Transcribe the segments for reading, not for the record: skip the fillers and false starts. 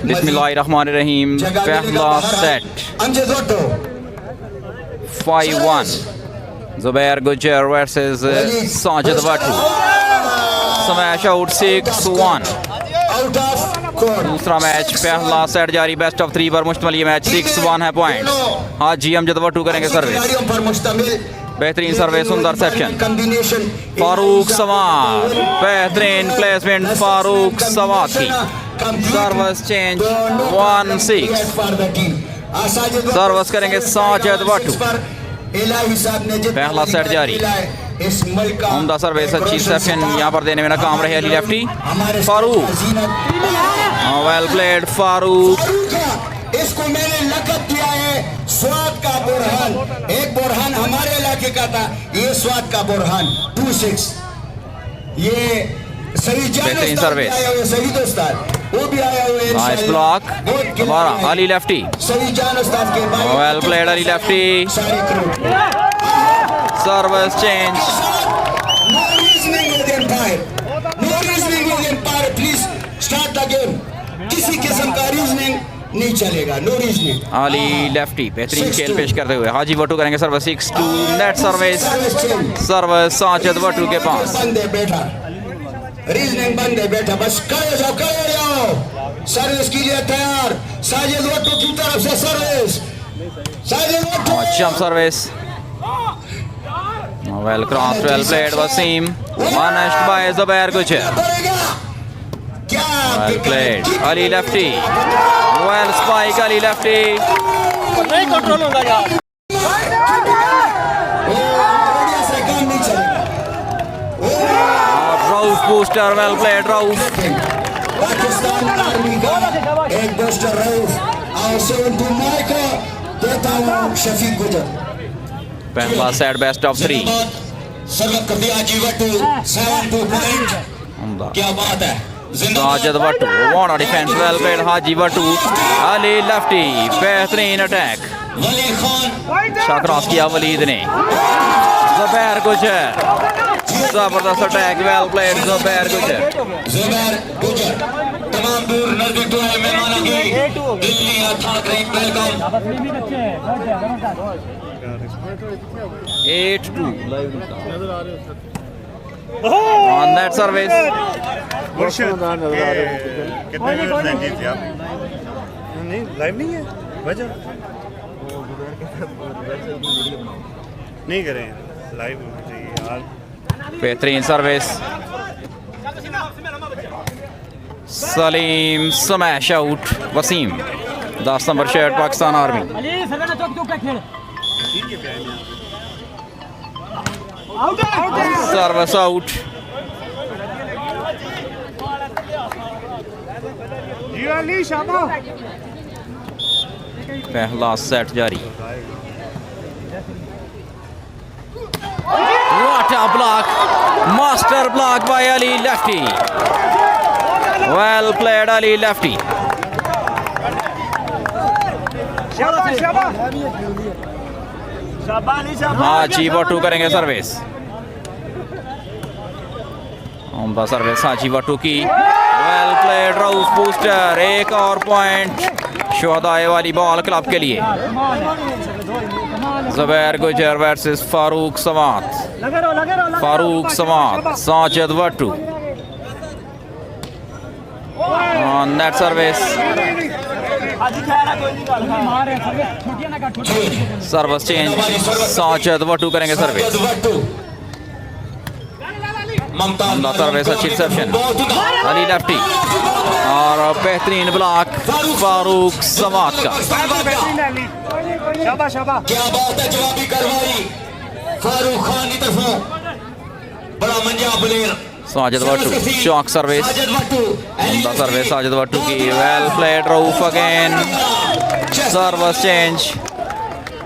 बिस्मिल्लाहिर्रहमानिर्रहीम। पहला set 5-1 Zubair Gujjar versus Sajid वाटो। Smash out 6-1। दूसरा मैच पहला सेट जारी, बेस्ट ऑफ 3 पर मुश्तमिल ये मैच। 6-1 है पॉइंट। हाजी अमजद वाटो करेंगे सर्विस, बेहतरीन सर्विस, सुंदर सेक्शन। फारूक स्वात, बेहतरीन प्लेसमेंट फारूक स्वात की। Service change 1-6। सर्विस करेंगे साजिद वाटो। पहला सेट जारी, उम्दा सर्विस, अच्छी सेक्शन यहाँ पर देने में नाकाम रहे Ali lefty. Farooq, well played Farooq. इसको मैंने लक़ब दिया है स्वात का बुरहान। एक बुरहान हमारे इलाके का था, ये स्वात का बुरहान। 2-6। ये सही बेहतरीन सर्विस, सही दोस्तार वो भी आया हुआ है। नाइस ब्लॉक दोबारा अली लेफ्टी। सही जान उस्ताद के well played Ali lefty. Service change. No reasoning with umpire, no reasoning with umpire, please start the game. किसी किस्म का रीजनिंग नहीं चलेगा, नो रीजनिंग। अली लेफ्टी बेहतरीन खेल पेश करते हुए हाजी वाटो करेंगे service. 6-2 net service. Service Sajid वाटो के पास। बंद है बेटा, रीजनिंग बंद है बेटा, बस करे जाओ करे जाओ। सर्विस के लिए तैयार साजिद वाटो की तरफ से service. Sajid Watto jump service, well cross, well played Wasim. Managed by ZubairGujjar। Well played Ali lefty. Well spike Ali lefty. नहीं कंट्रोल होगा यार। Rauf booster, well played Rauf. Pakistan army का एक बूस्टर राउफ और 7 को देता हूं शफीक गुजर। पहला सेट बेस्ट ऑफ 3। सर्व कर दिया हाजी वाटो 7-2 पॉइंट। क्या बात है। साजिद वाटो वाना डिफेंस, वेल प्लेड हाजी वाटो। अली लेफ्टी बेहतरीन अटैक, क्रॉस किया वलीद ने। ZubairGujjar जबरदस्त attack, well played ZubairGujjar। Zubair गुजर तमाम दूर नजदीक तो है मेहमानगी दिल्ली अथाक रही वेलकम। 8-2 on that service. कितने जीते आप? नहीं लाइव नहीं है वजह नहीं करें, लाइव होना चाहिए यार। बेहतरीन service, Salim smash out. Wasim 10 number shirt Pakistan army. Service out. पहला सेट जारी। What a block! Master block by Ali Lefti. Well played Ali Lefti. हाजी वाटो करेंगे सर्विस। उम्दा सर्विस हाजी वाटो की। Well played Rauf booster. एक और पॉइंट शहदाए वाली बॉल क्लब के लिए। ZubairGujjar versus Farooq Swat. Farooq Swat Sajid Watto on net service. Service change, Sajid Watto करेंगे सर्विस। सर्विस अच्छी रिसेप्शन अली लेफ्टी और बेहतरीन ब्लॉक फारूक स्वात का। क्या बात है, जवाबी कार्रवाई फारूक खान की तरफों, बड़ा मंजा प्लेयर साजिद वाटो। चौक सर्विस, उम्दा सर्विस साजिद वाटो की। Well played Rauf again. Service change,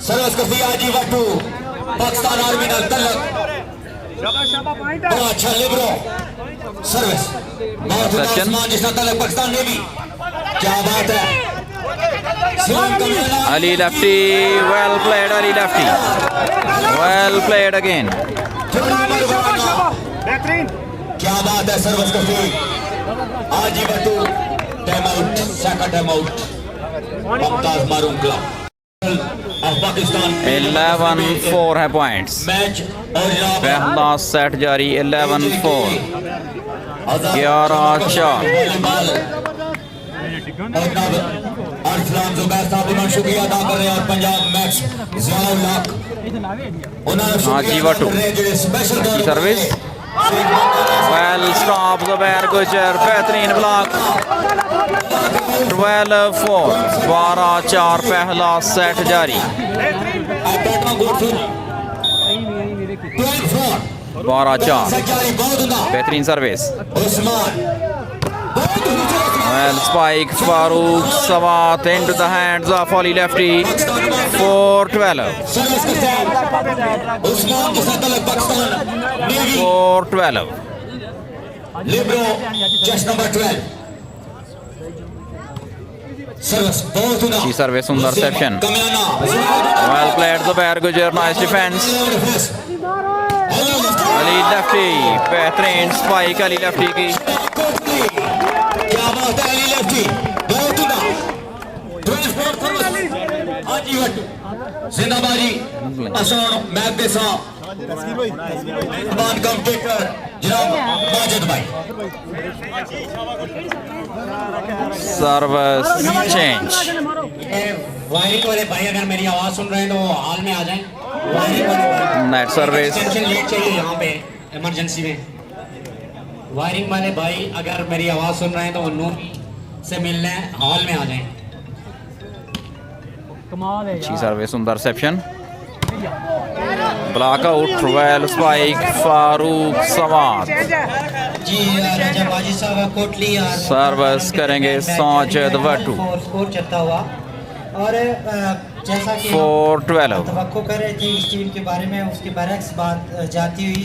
service कर दिया हाजी वाटो। पाकिस्तान आर्मी का तलक बड़ा अच्छा लिबरो सर्विस, बहुत जिसका तलक पाकिस्तान ने भी। क्या बात है। Ali Lefti, well played Ali Lefti. Well played again. क्या बात है सर्विस करती Haji Battu time out, second time out Mumtaz Marhoom club of Pakistan. 11-4 है पॉइंट्स। मैच और पहला सेट जारी 11-4, 11-4। अरसलान जुबैर साहब उन्होंने शुक्रिया अदा कर रहे हैं और पंजाब मैक्स ज़ियाउल हाजी वाटो सर्विस वेल स्टॉप ज़ुबैर गुजर, बेहतरीन ब्लॉक। 12-4, 12-4 पहला सेट जारी। 12-4 बेहतरीन service. Well spike Farooq Swat into the hands of Waly Lefti. 4-12. 4-12. Libre just number 12 service बहुत सुंदर अच्छी सर्विस, सुंदर section. Kamiana Well played Zubair Gujjar, nice defense. Ali Lefti, बेहतरीन स्पाइक अली लेफ्टी की। क्या बात है अली लेफ्टी, बहुत सुंदर। 12 सर्विस हाजी भट्ट जिंदाबादी असान मैच दे साथ मान कमेंटेटर जनाब माजिद भाई। Service change. वायरिंग वाले भाई अगर मेरी आवाज सुन रहे हैं तो हाल में आ जाएं। वायरिंग वाले भाई नेट सर्विस एक्सटेंशन लीड चाहिए यहाँ पे इमरजेंसी में। वायरिंग वाले भाई अगर मेरी आवाज सुन रहे हैं तो वो नूर से मिलने हॉल में आ जाएं। अच्छी सर्विस, सुंदर section. Block out, well spike Farooq Swat. जी राजा बाजी साहब कोटली सर्विस करेंगे साजिद वाटो। स्कोर चलता हुआ और जैसा कि 4-12 तवक्को कर रहे थे इस टीम के बारे में, उसके बरक्स बात जाती हुई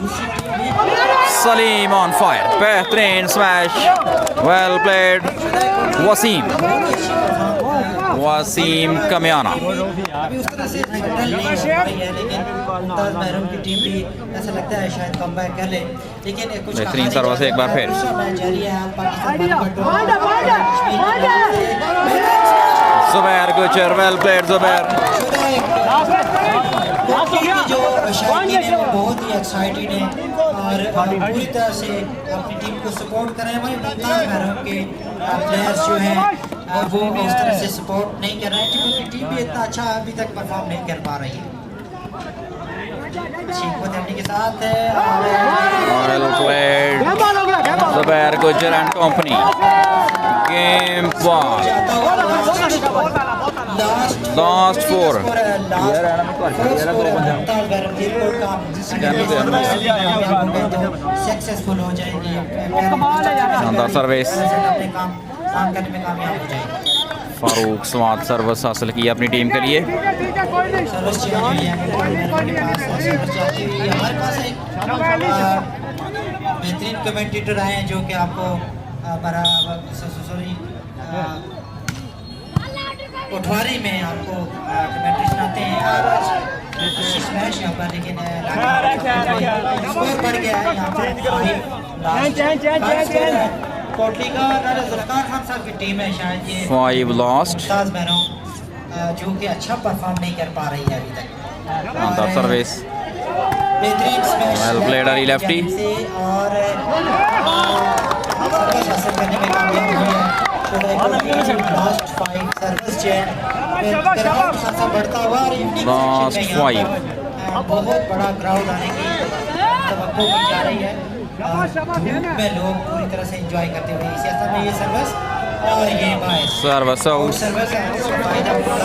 दूसरी टीम भी सलीम ऑन फायर, बेहतरीन smash, well played Wasim. Wasim Kamiana. अभी उस तरह से सेटल नहीं हो पाई है, लेकिन मुमताज महरूम की टीम भी ऐसा लगता है शायद कमबैक कर ले, लेकिन कुछ बेहतरीन सर्विस एक बार फिर। जारी है पाकिस्तान ज़ुबाir गुजर, वेल प्लेड ज़ुबाir। जो शायकीन है वो बहुत ही एक्साइटेड है और पूरी तरह से अपनी टीम को सपोर्ट कर रहे हैं। वहीं मुमताज महरूम के प्लेयर्स जो हैं वो उस तरह से सपोर्ट नहीं कर रहे हैं क्योंकि उनकी टीम भी इतना अच्छा अभी तक परफॉर्म नहीं कर पा रही है। के साथ वेल प्लेड ज़ुबाir गुजर and company. Game 1 last 4 successful हो जाएगी, शानदार सर्विस। काम करने में कामयाब हो जाएगी। फारूक स्वात सर्विस हासिल की अपनी टीम के लिए। सर्विस चेंज हुई है हमारे पास एक बेहतरीन कमेंटेटर आए हैं जो कि आपको कोटवारी में आपको कमेंट्री सुनाते हैं। स्मैश यहाँ पर लेकिन स्कोर बढ़ गया है यहाँ पर। कोटली का जुल्फकार खान साहब की टीम है शायद ये 5 लॉस्ट। मुमताज महरूम जो कि अच्छा परफॉर्म नहीं कर पा रही है अभी तक। शानदार सर्विस, बेहतरीन smash well played Ali lefty. और हासिल करने में कामयाब हुई है। लास्ट 5 सर्विस चेंज बढ़ता हुआ और लास्ट 5 बहुत बड़ा क्राउड आने की तवक्को की जा रही है। धूप में लोग पूरी तरह से एंजॉय करते हुए इस ऐसा में ये सर्विस और ये service out. Service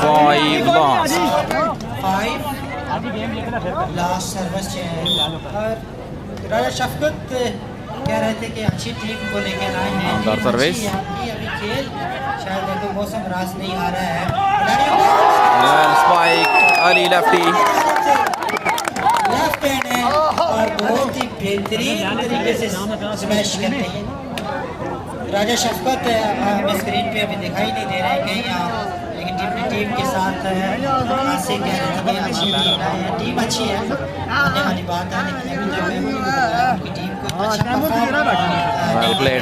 5 lost. 5 last service change. और राजा शफकत कह रहे थे कि अच्छी टीम को लेकर आए हैं। शानदार सर्विस। अभी खेल शायद देखो मौसम रास नहीं आ रहा है। Spike Ali lefty. Left hand है और बहुत ही बेहतरीन तरीके से स्मैश करते हैं। राजा शफकत हमें स्क्रीन पे अभी दिखाई नहीं दे रहे हैं कहीं आप, लेकिन टीम के साथ से कह रहे थे कि अच्छी टीम है, टीम अच्छी है आने वाली बात है, लेकिन अभी तक उनकी टीम को वेल प्लेड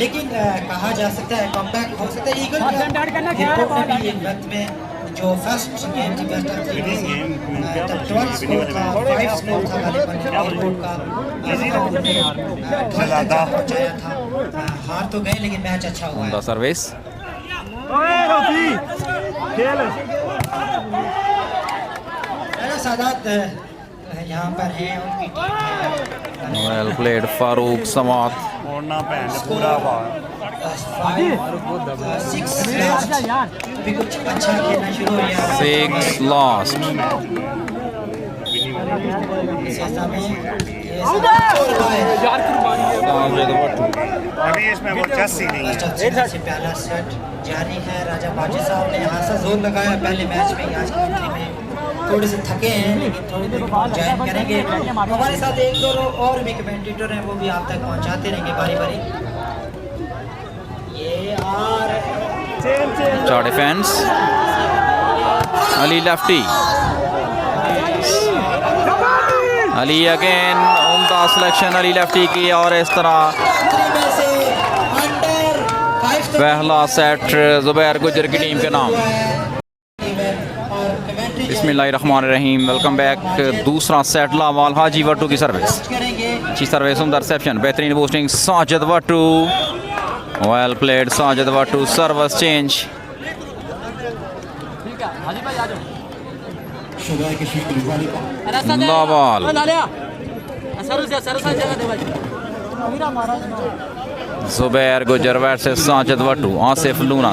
लेकिन कहा जा सकता है कमबैक हो सकता है ईगल का धिरकोट ने भी एक वक्त में जो फर्स्ट गेम थी बेस्ट ऑफ 3 में तब 12 स्कोर था 5 स्कोर था गालिबन धिरकोट का ज़्यादा पहुंचाया था. हार तो गए लेकिन मैच अच्छा हुआ है. सर्विस सादात यहाँ पर हैं उनकी टीम है. Well played Farooq Swat. छोड़ना भैन पूरा बार 6 लास्ट भी कुछ अच्छा खेलना शुरू हो गया. 6 lost. अभी इसमें वो चेस ही नहीं है. से पहला सेट जारी है. राजा बाजी साहब ने यहाँ से जोर लगाया पहले मैच में. आज की एंट्री में थोड़े से थके हैं लेकिन थोड़ी देर बाद ज्वाइन करेंगे. हमारे साथ एक दो और भी कमेंटेटर हैं वो भी आप तक पहुँचाते रहेंगे बारी बारी. ये और अच्छा defence. Ali lefty. Ali again उम्दा सिलेक्शन अली लेफ्टी की. और इस तरह पहला सेट जुबैर गुजर की टीम के नाम. बिस्मिल्लाहिर्रहमानिर्रहीम. Welcome back. दूसरा सेट लावाल हाजी वट्टू की सर्विस. अच्छी सर्विस उम्दा रिसेप्शन. बेहतरीन boosting Sajid Wattoo. Well played Sajid Wattoo. Service change. लावाल Zubair Gujjar versus Sajid Wattoo. Asif Luna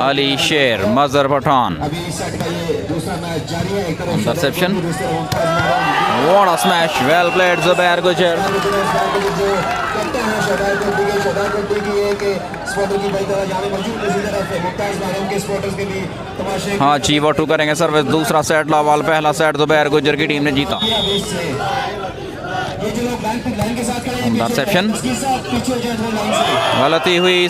Ali Sher Mazhar Pathan. Interception. What a smash. Well played Zubair Gujjar. Haji Wattoo करेंगे सर्विस. दूसरा सेट लावाल. पहला सेट जुबैर गुजर की टीम ने जीता. इंटरसेप्शन. गलती हुई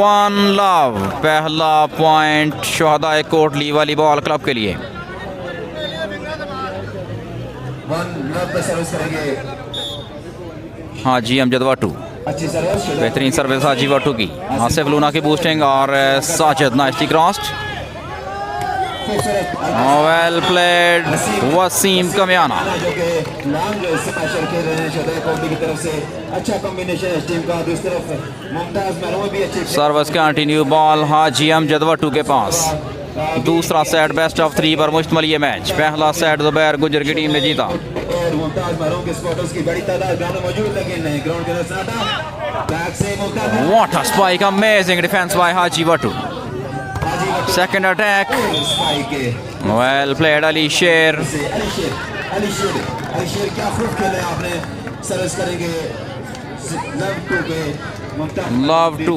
1 लव. पहला पॉइंट शहदाए कोटली वॉलीबॉल क्लब के लिए. हाजी अमजद वट्टू. बेहतरीन सर्विस हाजी वट्टू की. आसिफ लूना की बूस्टिंग और Sajid nicely crossed. Well played Wasim Kamiana. Service continue. Ball Haji Amjad Wattoo के पास. दूसरा सेट बेस्ट ऑफ 3 पर मुश्तमिल ये मैच. पहला सेट जुबैर गुजर की टीम ने जीता. What a spike. Amazing defense by Haji Watto. Second attack. Well played Ali Sher. Love to.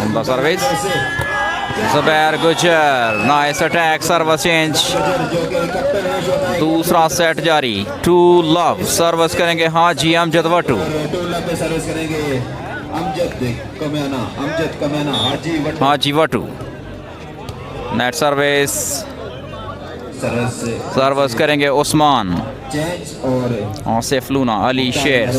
On the service. ZubairGujjar. Nice attack. Service change. दूसरा सेट जारी. 2 लव. सर्विस करेंगे Haji Amjad Wattoo. Haji Wattoo. Net service. Service करेंगे उस्मान. आसिफ लूना अली शेर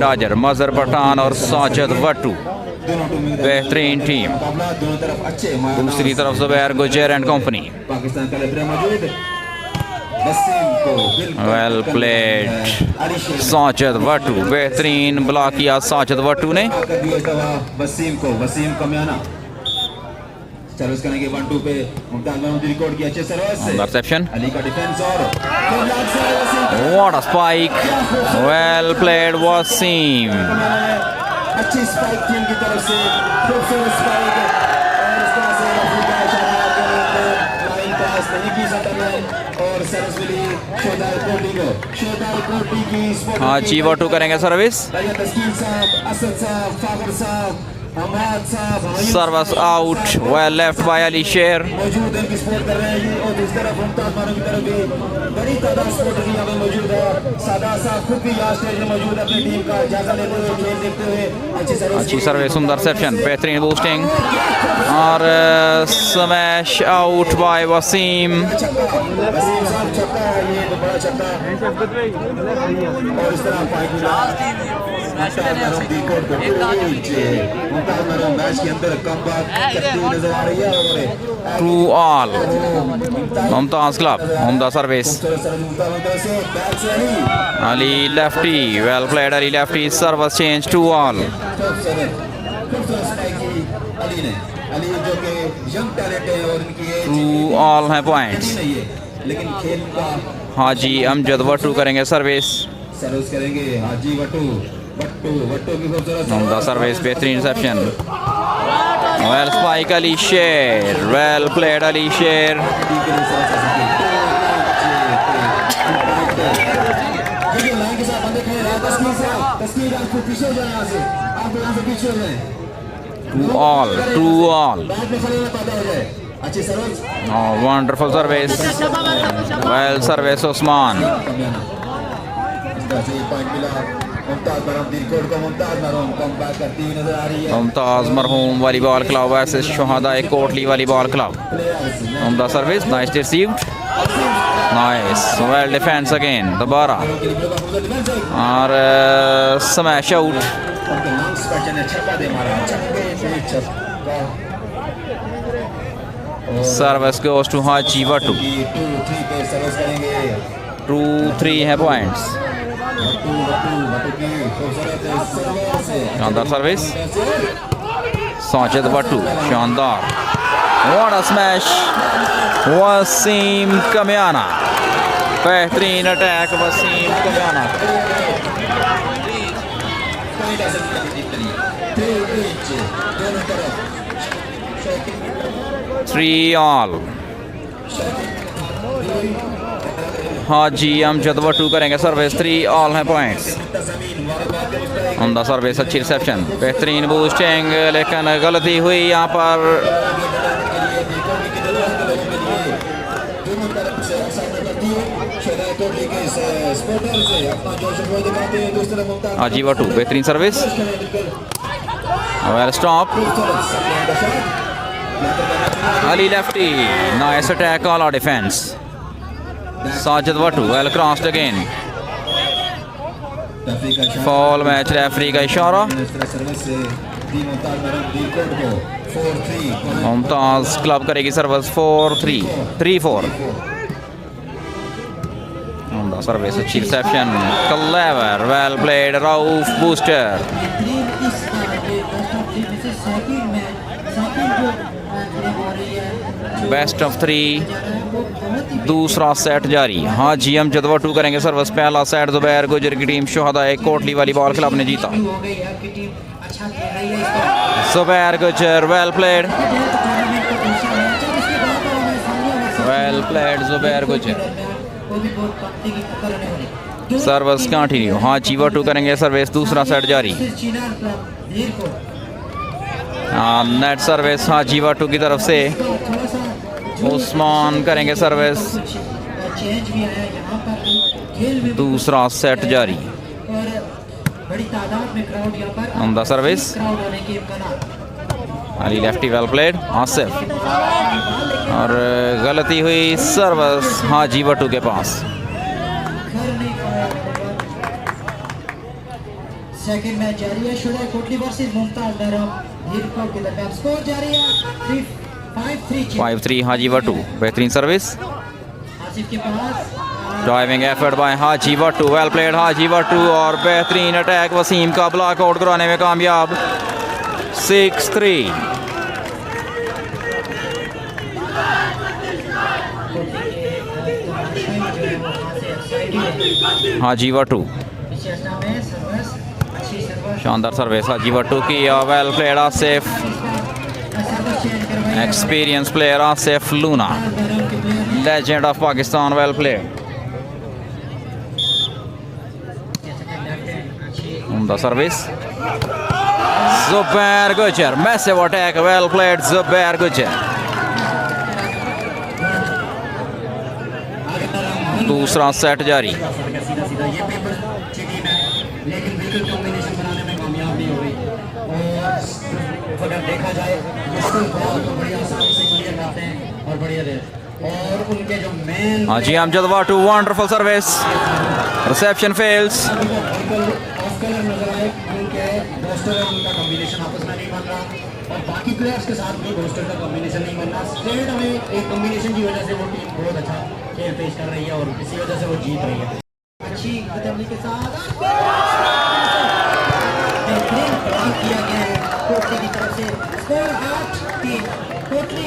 डाजर मजर पठान और साजिद वट्टू. बेहतरीन टीम. दूसरी तरफ जुबैर गुजर and company. Well played Sajid Wattoo. बेहतरीन ब्लॉक किया साजिद वट्टू ने. वसीम को वसीम कमियाना सर्विस करेंगे 1-2 पे. मुमताज रिकॉर्ड की अच्छे सर्विस. इंटरसेप्शन. अली का डिफेंस और what a spike. Well played Wasim. अच्छी स्पाइक टीम की तरफ से. खूबसूरत स्पाइक और इस तरह से अफ्रीका इशारा लाइन पास नहीं की सकता और सर्विस मिली शहदाए कोटली को. शहदाए कोटली की हाजी वट्टू करेंगे सर्विस. तस्कीन साहब, असद साहब, फाखर साहब, हमाद साहब. Service out. Well left by Ali शेर. मौजूद है, सपोर्ट कर रहे हैं और दूसरी तरफ मुमताज मारो की तरफ भी बड़ी तादाद सपोर्टर यहाँ पे मौजूद है. सादा साहब खुद भी यहाँ स्टेज में मौजूद अपनी टीम का जायजा लेते हुए खेल देखते हुए अच्छी सर्विस, सुंदर सेप्शन, बेहतरीन बूस्टिंग और smash out by Wasim. Wasim साहब छक्का है, ये तो बड़ा छक्का और इस तरह मैच के अंदर कमबैक करती हुई नजर आ रही है और ट्रू ऑल मुमताज क्लब, उम्दा service, Ali lefty, well played Ali lefty, service change two all. Two all है पॉइंट्स। लेकिन खेल का हाजी अमजद वट्टू करेंगे सर्विस, सर्विस करेंगे हाजी वट्टू की खूबसूरत उम्दा सर्विस, बेहतरीन रिसेप्शन, वेल स्पाइक अली शेर, वेल प्लेड अली शेर। लाइन के साथ बंदे खड़े रहे, तस्वीर आपको पीछे हो जाए, यहाँ से आप यहाँ से पीछे हो जाए, टू ऑल बाद में खड़े पैदा हो जाए। अच्छी service, wonderful service, well service Usman. Point मिला मुमताज मरहूम दीरकोट को, मुमताज मरहूम कम बैक करती हुई नजर आ रही है। Mumtaz Marhoom volleyball club versus Shuhada Kotli volleyball club, उम्दा service, nice received, nice, well defence again दोबारा और smash out. Service goes to Haji Wattoo, 2-3 है पॉइंट्स। शानदार सर्विस, साजिद वट्टू, शानदार, what a smash, Waseem Kamiana, बेहतरीन अटैक वसीम कमियाना। 3 ऑल। हाजी अमजद वट्टू करेंगे सर्विस, 3 ऑल है पॉइंट्स। उम्दा सर्विस, अच्छी रिसेप्शन, बेहतरीन बूस्टिंग, लेकिन गलती हुई यहाँ पर। हाजी वट्टू, बेहतरीन service, well stop, Ali lefty, nice attack, all out defence. Sajid Wattoo, well crossed again, fall match referee का इशारा। मुमताज क्लब करेगी सर्विस, 3-4। सर्विस, अच्छी reception, clever, well played, Rauf booster. Best of 3, दूसरा सेट जारी। हाजी अमजद वट्टू करेंगे सर्विस, पहला सेट जुबैर गुजर की टीम शहदाए कोटली वॉलीबॉल क्लब ने जीता। जुबैर गुजर, वेल प्लेड जुबैर गुजर, सर्विस कंटिन्यू। हाजी वट्टू करेंगे सर्विस, दूसरा सेट जारी। नेट सर्विस हाजी वट्टू की तरफ से, उस्मान करेंगे सर्विस, दूसरा सेट जारी। उम्दा service, Ali lefty, well played, Asif, और गलती हुई, सर्विस हाजी वट्टू के पास। सेकंड मैच जारी है, शहदाए कोटली वर्सेस मुमताज मरहूम धीरकोट के दरमियान, स्कोर जारी है 5-3 हाजी वट्टू, बेहतरीन सर्विस, आसिफ के पास, driving effort by Haji Wattoo, well played Haji Wattoo, और बेहतरीन अटैक वसीम का ब्लॉक आउट कराने में कामयाब, 6-3। हाजी वट्टू, शानदार सर्विस हाजी वट्टू की, well played Asif, experience player Asif, Luna, legend of Pakistan, well played. उम्दा सर्विस, जुबैर गुजर, massive attack, well played Zubair गुजर। दूसरा सेट जारी। लेकिन बिल्कुल कॉम्बिनेशन बनाने में कामयाब नहीं हो रही और अगर देखा जाए मुश्किल बहुत बड़ी आसानी से क्लियर करते हैं और बढ़िया दे और उनके जो मेन हाजी अमजद वाटो wonderful service, reception fails. Of colour नजर आए क्योंकि बूस्टर और उनका कॉम्बिनेशन आपस में नहीं बन रहा और बाकी प्लेयर्स के साथ भी बूस्टर का कॉम्बिनेशन नहीं बन रहा। स्ट्रेट में एक कॉम्बिनेशन की वजह से वो टीम बहुत अच्छा खेल पेश कर रही है और इसी वजह से वो जीत रही है। अच्छी कदमली के साथ बेहतरीन प्रयास किया गया है कोटली की तरफ से। स्कोर 8-3 कोटली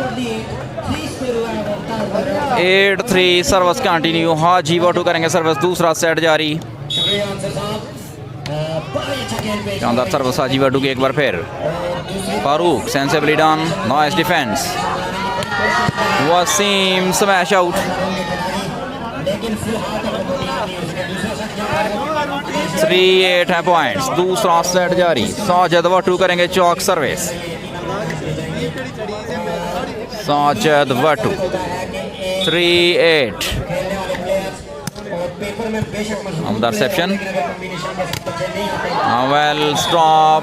कोटली 3 स्कोर हुआ है 8-3 सर्विस कंटिन्यू। हाजी वाटो करेंगे सर्विस, दूसरा सेट जारी। शुक्रिया आंसर साहब, बड़ा अच्छा खेल पेश शानदार सर्विस हाजी वाटो की एक बार फिर। Farooq sensibly done, nice defence. Wasim smash out. लेकिन फिलहाल 3-8 है पॉइंट्स, दूसरा सेट जारी। साजद वाटो करेंगे चौक सर्विस। साजद वाटो 3-8 अंदर सेप्शन। वेल स्टॉप,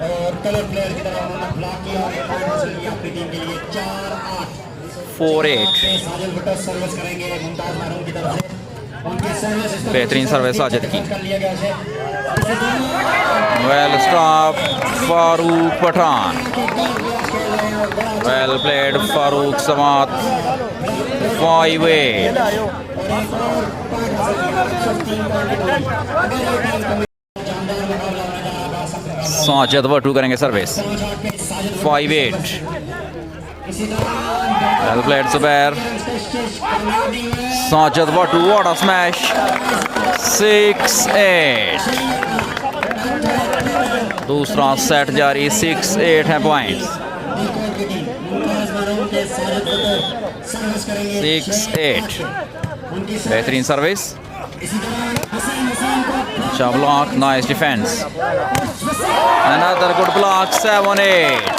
और कलर प्लेयर की तरह उन्होंने ब्लॉक किया और पॉइंट हासिल किया अपनी टीम के लिए 4-8। 4-8 साजिद भट्ट सर्विस करेंगे मुमताज महरूम की तरफ से। उनकी सर्विस बेहतरीन सर्विस साजिद की। कर लिया गया है। Well stop Farooq Pathan. Well played Farooq Swat 5-8। Sajid Watto करेंगे service 5-8। Well played Zubair. Sajid Watto what a smash 6-8। दूसरा सेट जारी, 6-8 है पॉइंट्स। 6-8 बेहतरीन सर्विस। अच्छा block, nice defence. Another good block 7-8।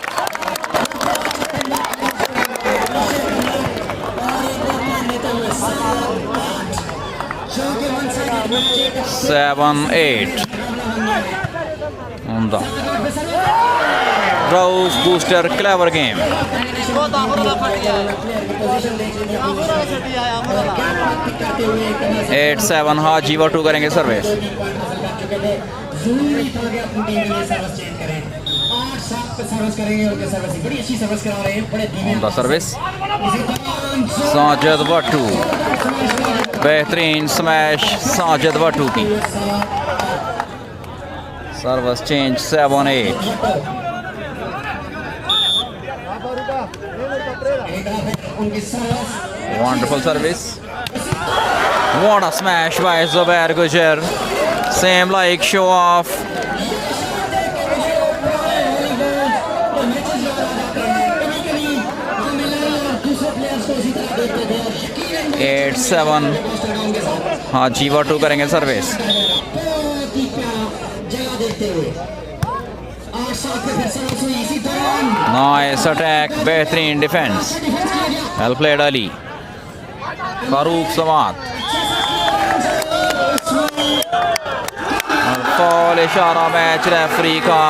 Rauf booster clever game. 8-7 हाजी वाटो करेंगे सर्विस। सर्विस साजद वाटो, बेहतरीन स्मैश साजद वाटो की। Service change 7-8। Wonderful service. What a smash by ZubairGujjar. Same like show off. 8-7 हाजी वाटो करेंगे सर्विस। नाइस अटैक, बेहतरीन defence. Well played Ali. Farooq Swat fall इशारा मैच रेफरी का।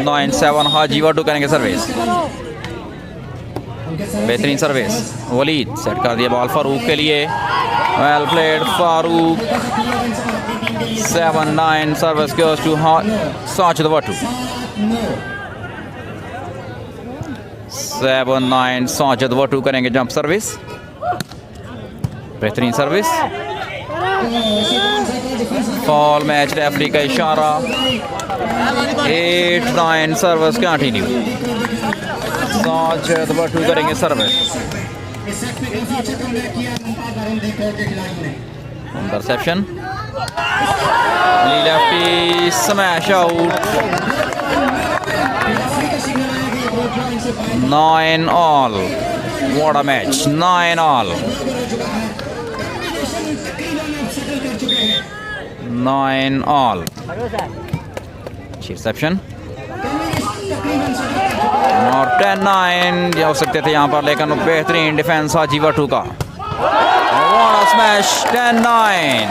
नाइन 7 हाजी वाटो करेंगे सर्विस। बेहतरीन सर्विस। वलीद सेट कर दिया बॉल फारूक के लिए। Well played Farooq. 7-9 service goes to Sajid Watto. 7-9 Sajid Watto करेंगे जंप सर्विस। बेहतरीन सर्विस। फॉल मैच रेफरी का इशारा। 8-9 सर्विस कंटिन्यू। साजिद वाटो करेंगे service. Interception. Lefty smash out. 9-all। What a match, 9-all। 9 all. अच्छी रिसेप्शन और 10-9 हो सकते थे यहाँ पर, लेकिन बेहतरीन डिफेंस हाजी वाटो का। स्मैश 10-9,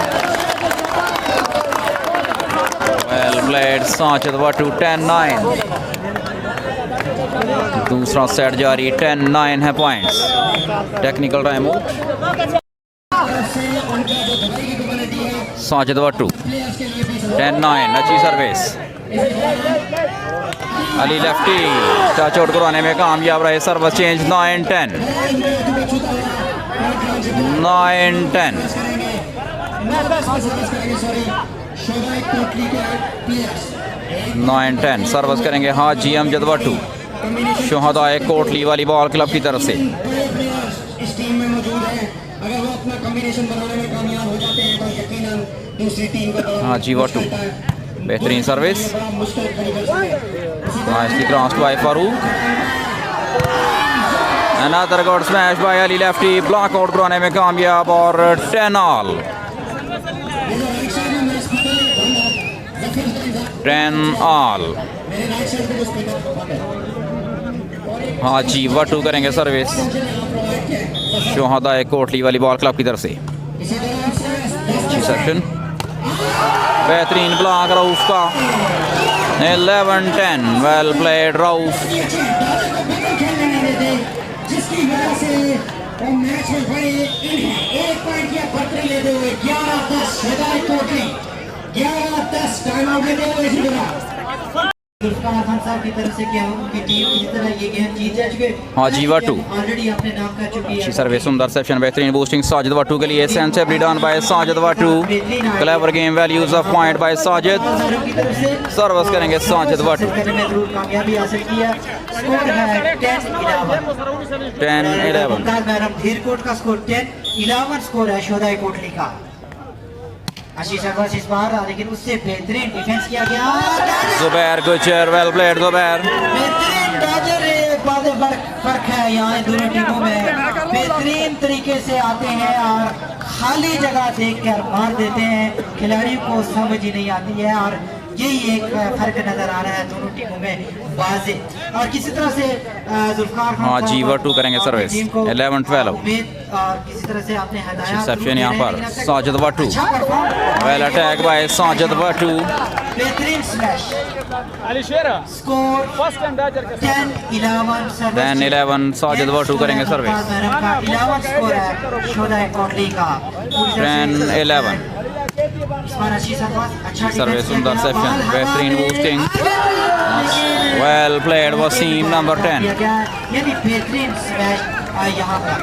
वेल प्लेड साजिद वाटो 10-9। दूसरा सेट जारी, 10-9 है points. Technical time out Sajid वाटो 10-9। अच्छी service, Ali lefty touch out करवाने में कामयाब रहे। Service change 9-10, 9-10। 9-10 सर्विस करेंगे हाजी अमजद वाटो, शहदाए कोटली वाली बॉल क्लब की तरफ से। इस टीम में मौजूद है, अगर वो अपना कॉम्बिनेशन बनाने में कामयाब हो जाते हैं तो यकीनन दूसरी टीम को हाजी वाटो बेहतरीन service, nicely crossed by Farooq. Another good smash by Ali lefty, block out करवाने में कामयाब और 10 ऑल। 10 ऑल। हाजी वाटो करेंगे सर्विस, शहदाए कोटली वाली बॉल क्लब की तरफ से। अच्छी सेक्शन, बेहतरीन ब्लॉक राउफ का। 11-10, वेल प्लेड राउफ। जिसकी वजह से मैच में बड़े एक पॉइंट की बढ़ती लेते हुए 11-10 शहदाए कोटली, 11-10 टाइम आउट लेते हुए इसी खान साहब की तरफ से क्या उनकी टीम इस तरह ये गेम जीत जा चुके। हाजी वाटो ऑलरेडी अपने नाम कर चुकी है। अच्छी सर्विस, सुंदर सेक्शन, बेहतरीन बूस्टिंग साजिद वाटो के लिए। सेंसिबली डन बाय साजिद वाटो, clever game, values of point by Sajid. Service करेंगे साजिद वाटो। कामयाबी हासिल किया। स्कोर है 10-11। धीरकोट का स्कोर 10-11 स्कोर है शहदाए कोटली का। अच्छी सर्विस इस बार, लेकिन उससे बेहतरीन डिफेंस किया गया। Zubair Gujjar, well played Zubair. बेहतरीन डॉजर फर्क है यहाँ इन दोनों टीमों में। बेहतरीन तरीके से आते हैं और खाली जगह देख कर मार देते हैं। खिलाड़ियों को समझ ही नहीं आती है और यही एक फर्क नजर आ रहा है दोनों टीमों में वाज़े। और किसी तरह से जुल्फकार खान हाजी वाटो करेंगे सर्विस 11-12। और किसी तरह से आपने हटाया सेक्शन यहाँ पर साजिद वाटो, वेल अटैक बाय साजिद वाटो। बेहतरीन स्मैश। स्कोर 10-11 साजिद वाटो करेंगे सर्विस। 11 स्कोर है शहदाए कोटली का। 10-11 सर्विस, सुंदर सेक्शन, बेहतरीन boosting, well played Wasim number 10। ये भी बेहतरीन स्मैश यहाँ पर।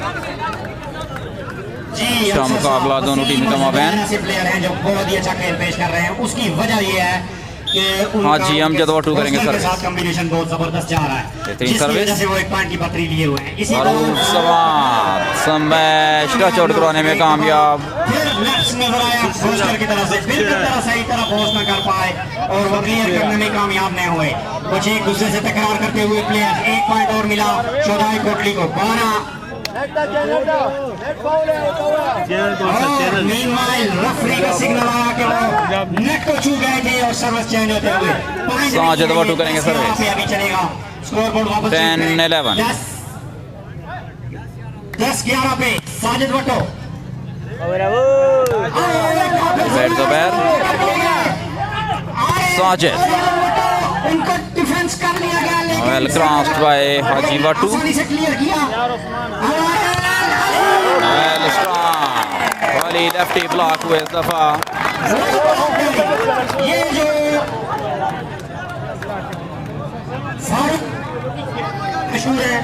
अच्छा मुकाबला दोनों टीम का माबैन। प्लेयर हैं जो बहुत ही अच्छा खेल पेश कर रहे हैं। उसकी वजह ये है कि हाजी अमजद वाटो करेंगे सर्विस। कॉम्बिनेशन बहुत जबरदस्त जा रहा है, बेहतरीन सर्विस। वो एक पॉइंट की पत्री लिए हुए हैं। Farooq Swat smash touch out करवाने में कामयाब। नजर आया बूस्टर की तरफ से, फिर सही तरह पहुंच न कर पाए और वो क्लियर करने में कामयाब नहीं हुए। कुछ एक दूसरे से टकरार करते हुए प्लेयर, एक पॉइंट और मिला शहदाए कोटली को। 12 रेफरी का सिग्नल आया कि वो नेट को छू गए थे और सर्विस चेंज होते हुए साजिद वाटो करेंगे सर्विस। अभी चलेगा स्कोर बोर्ड वापस 10-11 10-11 पे साजिद वाटो। जुबैर साजिद, उनको डिफेंस कर लिया गया, लेकिन वेल क्रॉस्ड बाय हाजी वाटो, आसानी से क्लियर किया। वेल स्ट्रॉन्ग वाली लेफ्टी ब्लॉक हुए दफा। ये जो फारूक मशहूर है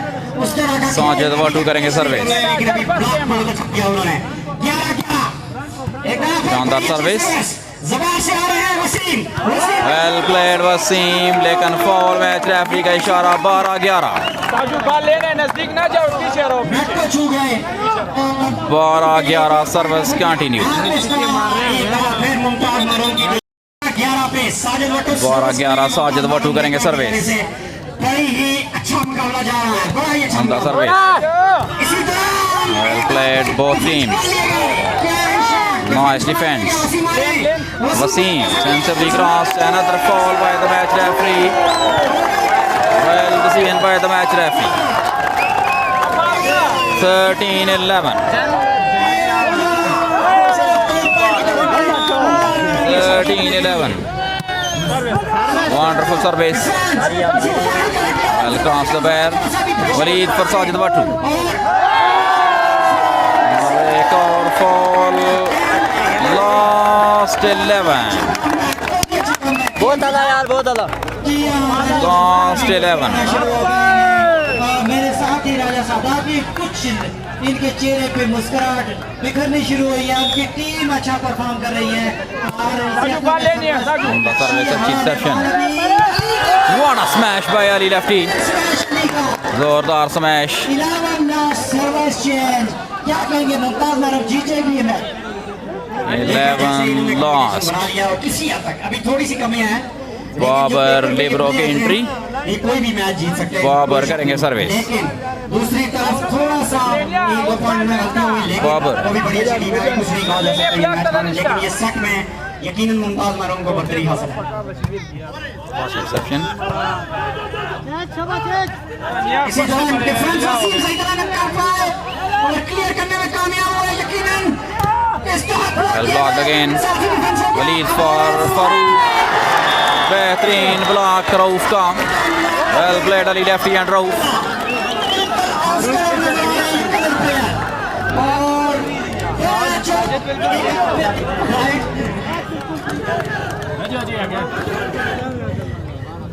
उस तरह का साजिद वाटो करेंगे सर्विस। लेकिन अभी ब्लॉक बहुत अच्छा किया उन्होंने। 11-11 शानदार सर्विस। ज़ुबार से आ रहे हैं वसीम। वेल प्लेड वसीम, लेकिन फॉल मैच रेफरी का इशारा। 12-11 नजदीक ना जाओ, पीछे रहो। नेट को छू गए। 12-11 सर्विस कंटिन्यू। 12-11 साजिद वाटो करेंगे सर्विस। बड़ी ही अच्छा मुकाबला जा रहा है, बड़ा ही अच्छा शानदार सर्विस। इसी तरह well played both teams. Nice defense. Waseem sensibly crossed. Another foul by the match referee. Well decision by the match referee. 13-11. 13-11. Wonderful service. Well cross the bear. Lead for Sajid Watto. Break or fall. Last 11. Last 11. मेरे साथ ही राजा साहब भी कुछ इनके चेहरे पे मुस्कुराहट बिखरनी शुरू हुई है। आपकी टीम अच्छा परफॉर्म कर रही है और What a smash by Ali Lefti. जोरदार स्मैश. क्या कहेंगे मुमताज मारूफ जीतेगी ये मैच 11 lost. किसी हद तक अभी थोड़ी सी कमियां हैं बाबर लिबरो की एंट्री. ये कोई भी मैच जीत सकते हैं बाबर करेंगे सर्विस. लेकिन दूसरी तरफ थोड़ा सा एक दो पॉइंट में गलती हुई लेकिन बाबर. वो भी बड़ी अच्छी टीम है कुछ नहीं कहा जा सकता ये मैच में लेकिन ये सेट में यकीनन मुमताज मारूफ को बर्तरी हासिल है. Reception. इसी दौरान डिफरेंस वसीम सही तरह ने कर पाए और क्लियर करने में कामयाब हुए यकीनन. Well blocked again. Lead for Farooq. बेहतरीन ब्लॉक राउफ का. Well played Ali Lefti and Rauf.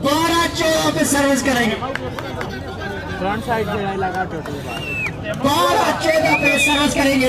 बारह चौदह पे सर्विस करेंगे. फ्रंट साइड से लगा टोटल 12-14 पे सर्विस करेंगे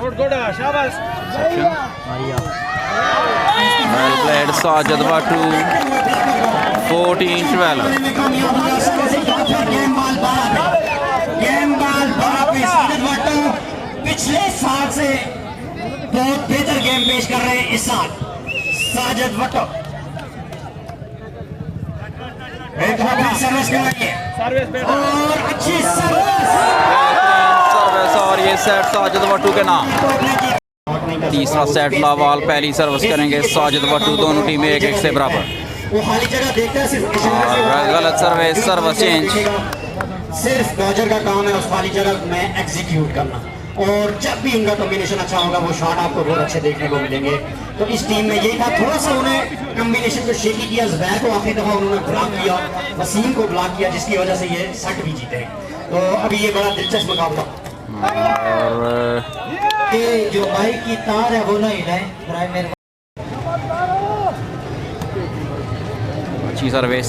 गुड शाबाश. Well played Sajid Watto. 14-12. Game ball 12 पे साजिद वाटो पिछले साल से बहुत बेहतर गेम पेश कर रहे हैं इस साल साजिद वाटो. एक सर्विस कराइए और अच्छी सर्विस और ये सेट साजिद वाटो के नाम. तीसरा सेट लावाल. पहली सर्विस करेंगे साजिद वाटो. दोनों टीमें 1-1 से बराबर. वो खाली जगह देखता है सिर्फ गलत सर्विस. Service change. सिर्फ बॉलर का काम है उस खाली जगह में एग्जीक्यूट करना और जब भी उनका कॉम्बिनेशन अच्छा होगा वो शॉट आपको बहुत अच्छे देखने को मिलेंगे. तो इस टीम में यही था थोड़ा सा उन्हें कॉम्बिनेशन को शेकी किया. जुबैर को आखिरी दफा उन्होंने ब्लॉक किया. वसीम को ब्लॉक किया जिसकी वजह से ये सेट भी जीते. तो अभी ये बड़ा दिलचस्प मुकाबला. और ये जो बाइक की तार है वो ना हिलाए. अच्छी सर्विस.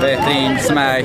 बेहतरीन स्मैश.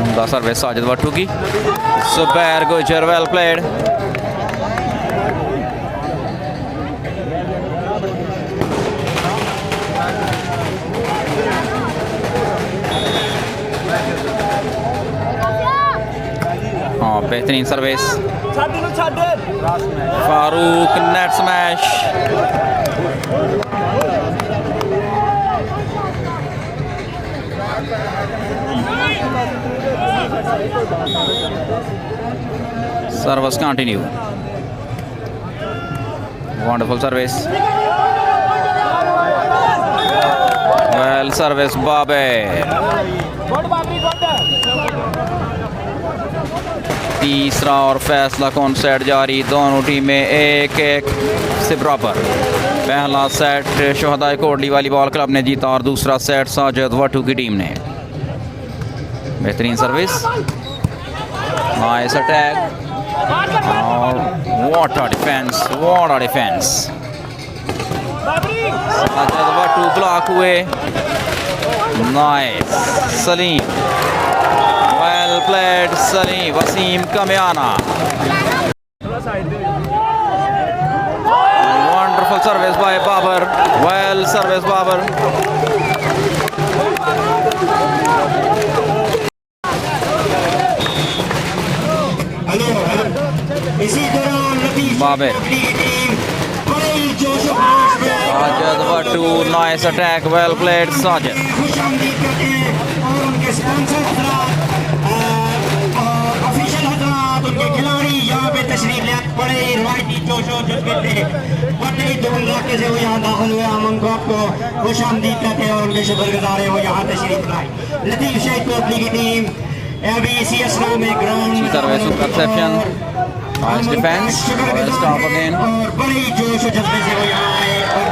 उम्दा सर्विस साजिद वाटो की. जुबैर गुजर. Well played. हाँ बेहतरीन service. Farooq net smash. Service continue. Wonderful service. Well service Babar. तीसरा और फैसला कौन सेट जारी. दोनों टीमें 1-1 से बराबर. पहला सेट शहदाए कोटली वॉलीबॉल क्लब ने जीता और दूसरा सेट साजिद वाटो की टीम ने. बेहतरीन सर्विस. Nice attack. और what a defence. What a defence. Sajid Watto block हुए. Nice. Saleem. Well played Saleem. Waseem Kamiana. Wonderful service by Babar. Well service Babar. इसी दौरान बाबर बड़ी जोश व खरोश में Sajid Wattoo nice attack well played Sajid खुशामदीद करते हैं और उनके स्पॉन्सर हजरात ऑफिशियल हजरात उनके खिलाड़ी यहाँ पे तशरीफ ले बड़े रवायती जोश और जज्बे थे बड़ी धूम धड़ाके से वो यहाँ दाखिल हुए हम उनको आपको खुशामदीद करते हैं और उनके शुक्रगुजार हैं वो यहाँ तशरीफ लाए लतीफ शहीद कोटली की टीम अभी इसी असरा में ground service perception nice defence well stop again और बड़ी जोश और जज्बे से वो यहाँ आए और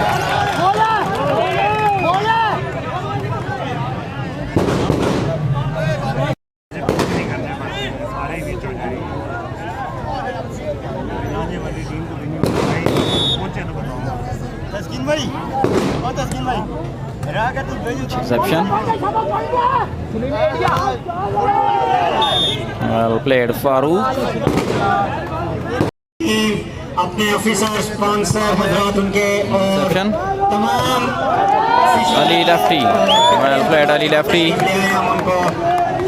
सारे बीच हो जाएंगे वाली टीम को भी पहुंचे तो बताओ तस्कीन भाई और तस्कीन भाई Interception. Well played Farooq. अपने ऑफिसर स्पॉन्सर हजरात उनके और तमाम Ali Lefti. Well played Ali Lefti. हम उनको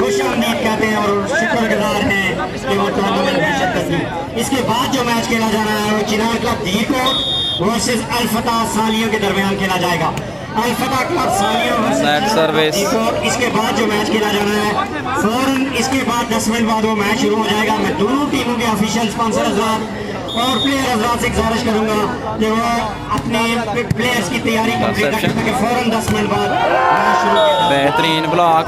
खुशामदीद कहते हैं और शुक्रगुजार हैं कि वो टूर्नामेंट में शिरकत की। इसके बाद जो मैच खेला जा रहा है वो चिनार क्लब धीरकोट वर्सेस अल-फतह सालियों के दरमियान खेला जाएगा। अल-फतह क्लब सालियों इसके बाद जो मैच खेला जाना है फौरन इसके बाद 10 मिनट बाद वो मैच शुरू हो जाएगा। मैं दोनों टीमों के ऑफिशियल स्पॉन्सर हजरात और प्लेयर हजरात से गुजारिश करूंगा कि वो अपने प्लेयर्स की तैयारी कंप्लीट रखें ताकि फौरन 10 मिनट बाद मैच शुरू किया जाए। बेहतरीन ब्लॉक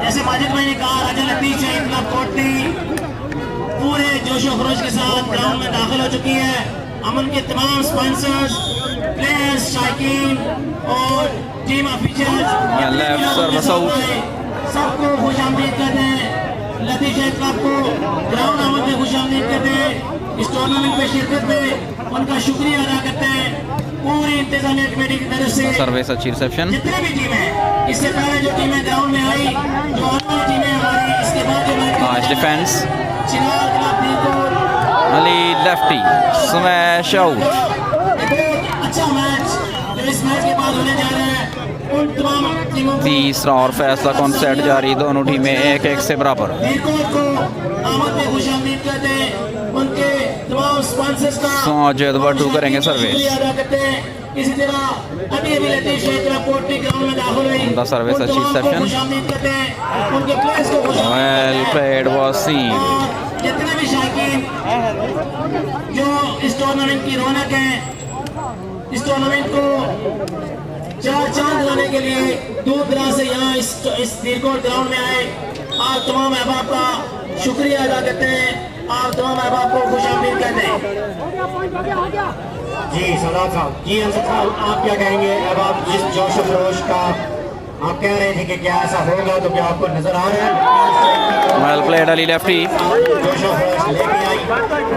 जैसे माजिद भाई ने कहा राजा लतीफ शहीद क्लब कोटली पूरे जोशो खरोश के साथ ग्राउंड में दाखिल हो चुकी है। हम उनके तमाम स्पॉन्सर्स प्लेयर्स शायकीन और टीम ऑफिशियल्स सबको खुशामदीद करते हैं। लतीफ शहीद क्लब को ग्राउंड आमद में खुशामदीद करते हैं। इस टूर्नामेंट में शिरकत में उनका शुक्रिया अदा करते हैं पूरी इंतजामिया कमेटी की तरफ से। सर्विस अच्छी रिसेप्शन जितने भी टीमें इससे पहले जो टीमें ग्राउंड में आई जो ऑनर टीमें हमारी इसके बाद जो nice defence Chinar club Dheerkot Ali Lefti smash out. अच्छा मैच जो इस मैच के बाद होने जा रहा है उन तमाम टीमों तीसरा और फैसला कौन सेट जारी दोनों टीमें 1-1 से बराबर। धीरकोट को आमद में खुशामदीद करते हैं उनके तमाम स्पॉन्सर्स का साजिद वट्टू करेंगे सर्विस शुक्रिया अदा करते हैं। इसी तरह अभी लतीफ शहीद क्लब कोटली ग्राउंड में दाखिल हुई उनका सर्विस अच्छी रिसेप्शन खुशामदीद करते हैं उनके प्लेयर्स को वेल प्लेड वसीम। जितने भी शायकीन जो इस टूर्नामेंट की रौनक है इस टूर्नामेंट को चार चांद लाने के लिए दूर दराज से यहाँ इस धीरकोट ग्राउंड में आए आप तमाम अहबाब का शुक्रिया अदा करते हैं। आप तमाम अहबाब को खुशामदीद कहते हैं। जी सरदार साहब जी अंसर साहब आप क्या कहेंगे अहबाब जिस जोश खरोश का आप कह रहे थे कि क्या ऐसा होगा तो क्या आपको नजर आ रहा है? Well played Ali Lefti. जोशो खरोश लेके आई और बाकी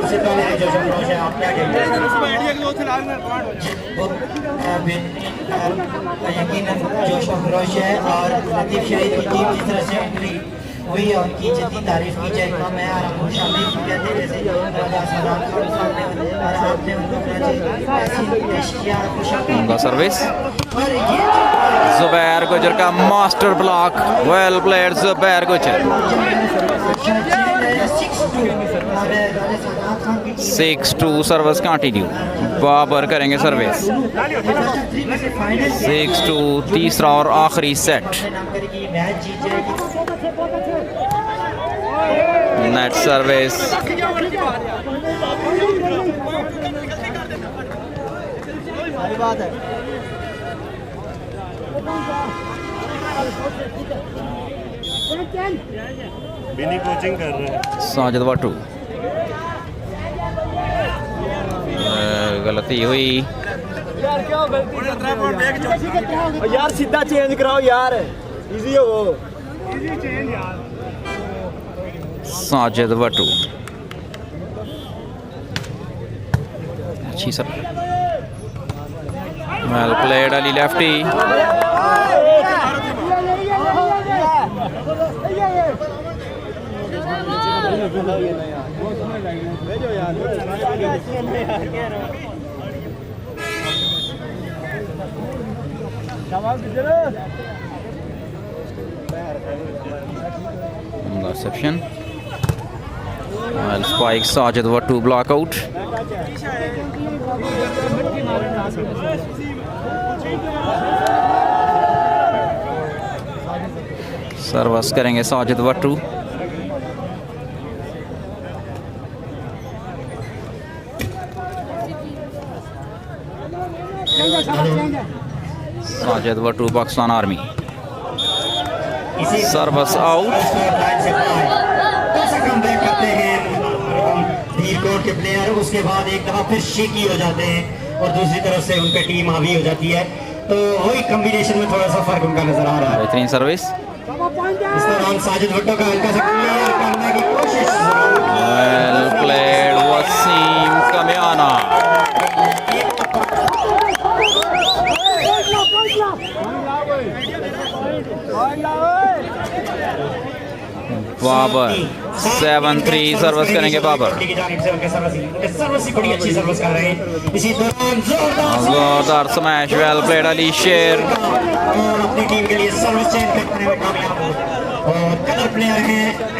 उससे पहले जोशो खरोश है आप क्या कहेंगे? यकीनन जोशो खरोश है और लतीफ शहीद की टीम जिस तरह से एंट्री हुई और उनकी जितनी तारीफ की जाए कम है और हम खुशामदीद कहते हैं जैसे राजा सलाम खान साहब ने और आपने उनको ऐसी पेश किया खुशामदीद उनका सर्विस और ये जुबैर गुजर का master block well played Zubair गुजर 6-2 सर्विस कंटिन्यू बाबर करेंगे सर्विस 6-2 तीसरा और आखिरी सेट नेट सर्विस बिनी कोचिंग कर रहे हैं साजिद वाटू गलती हुई यार सीधा चेंज कराओ यार इजी हो इजी चेंज यार साजिद वाटू अच्छी sir well played Ali Lefti reception spike Sajid Wattoo block out. Service करेंगे Sajid Wattoo. Sajid Wattoo Pakistan army. Service out. Dheerkot के प्लेयर उसके बाद एक दफा फिर शेकी हो जाते हैं और दूसरी तरफ से उनकी टीम हावी हो जाती है, तो वही कॉम्बिनेशन में थोड़ा सा फर्क उनका नजर आ रहा है। बेहतरीन सर्विस। इस दौरान साजिद भट्टो का हल्का सा क्लियर करने की कोशिश। Well played Wasim Kamiana. Babar 7-3 service करेंगे बाबर। बड़ी अच्छी सर्विस कर रहे हैं। इसी दौरान जोरदार स्मैश। वेल प्लेड अली शेर। और अपनी टीम के लिए सर्विस चेंज करने में कामयाब हो। और कलर प्लेयर हैं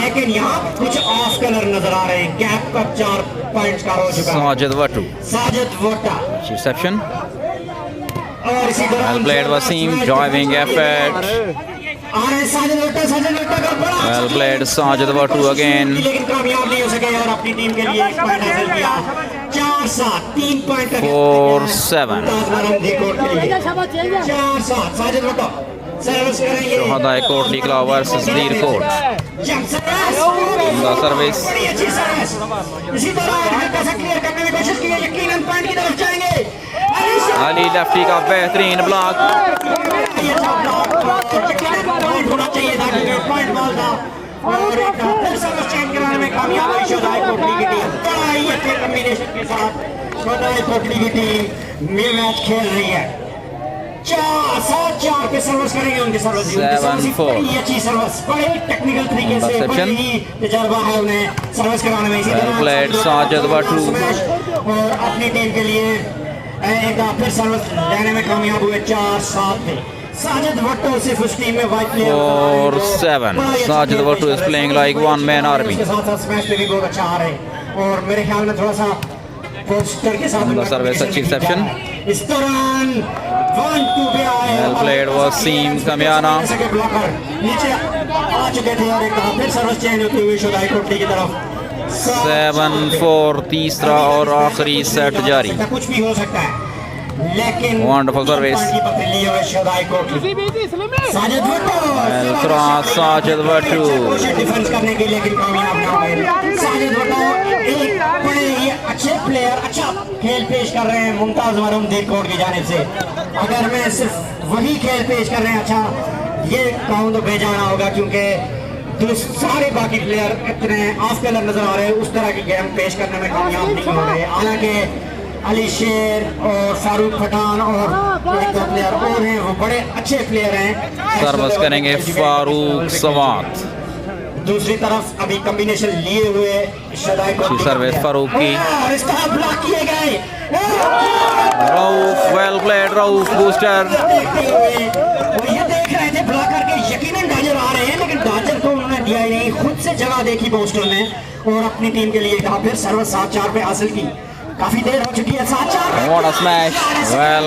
लेकिन यहाँ कुछ ऑफ कलर नजर आ रहे हैं। गैप का 4 पॉइंट्स का हो चुका है। साजिद वट्टू। साजिद वट्टा रिसेप्शन। और इसी वेल दौरान played Waseem driving effort. Sajid Watta का बड़ा well played Sajid Wattoo again. लेकिन कामयाब नहीं हो सके और अपनी टीम के लिए 1 पॉइंट हासिल किया। 4-7 3 पॉइंट 4-7 धीरकोट के लिए 4-7 साजिद वट्टा सर्विस करेंगे। शहदाए Kotli club versus Dhirkot. Service. बड़ी अच्छी सर्विस। इसी तरह हल्का सा क्लियर करने की कोशिश की है, यकीनन पॉइंट की तरफ जाएंगे। अली लेफ्टी का बेहतरीन ब्लॉक। पॉइंट होना चाहिए था क्योंकि पॉइंट बॉल था और एक फिर सर्विस चेंज कराने में कामयाब हुई शहदाए कोटली की टीम। बड़ा ही अच्छे कॉम्बिनेशन के साथ शहदाए कोटली की टीम ये मैच खेल रही है। 4-4 पे सर्विस करेंगे उनके सर्विस। 7-4 बड़ी अच्छी सर्विस, बड़े टेक्निकल तरीके से बड़ी ही तजुर्बा है उन्हें सर्विस कराने में। इसी Well played, साजिद वट्टू। और अपनी टीम के लिए एक बार फिर सर्विस लेने में कामयाब हुए 4-7 पे। साजिद वट्टो सिर्फ उस टीम में white player 4-7 Sajid Wattoo is playing like one man army. उसके साथ साथ स्मैश पे भी बहुत अच्छा आ रहे हैं और मेरे ख्याल में थोड़ा सा पोस्टर के साथ सर्विस अच्छी रिसेप्शन। इस दौरान 1-2 पे आए। Well played Wasim Kamiana. Blocker नीचे आ चुके थे और एक बार फिर सर्विस चेंज होती हुई शहदाए कोटली की तरफ। 7-4 तीसरा और आखिरी सेट जारी। कुछ भी हो सकता है लेकिन wonderful service. Sajid Watto well cross Sajid Wattoo. Defence करने की लेकिन कामयाब ना हुए। साजिद वट्टो एक बड़े ही अच्छे प्लेयर, अच्छा खेल पेश कर रहे हैं मुमताज मरूम धीरकोट की जानिब से। अगर मैं सिर्फ वही खेल पेश कर रहे हैं अच्छा ये कहूँ तो बेजाना होगा क्योंकि सारे बाकी प्लेयर इतने ऑफ कलर नजर आ रहे हैं, उस तरह की गेम पेश करने में कामयाब नहीं हो रहे। हालांकि अली शेर और फारूक पठान और एक दो प्लेयर और हैं वो बड़े अच्छे प्लेयर हैं। सर्विस करेंगे फारूक स्वात। दूसरी तरफ अभी कॉम्बिनेशन लिए हुए शहदाए कोटली सर्विस फारूक की। और इस तरह ब्लॉक किए गए। Rauf well played Rauf booster. देखते हुए और ये देख रहे थे ब्लॉकर के यकीनन डॉजर आ रहे हैं लेकिन डॉजर को उन्होंने दिया ही नहीं, खुद से जगह देखी बूस्टर ने और अपनी टीम के लिए कहा फिर सर्विस 7-4 पे हासिल की। काफी देर हो चुकी है 7-4 पे। What a smash. Well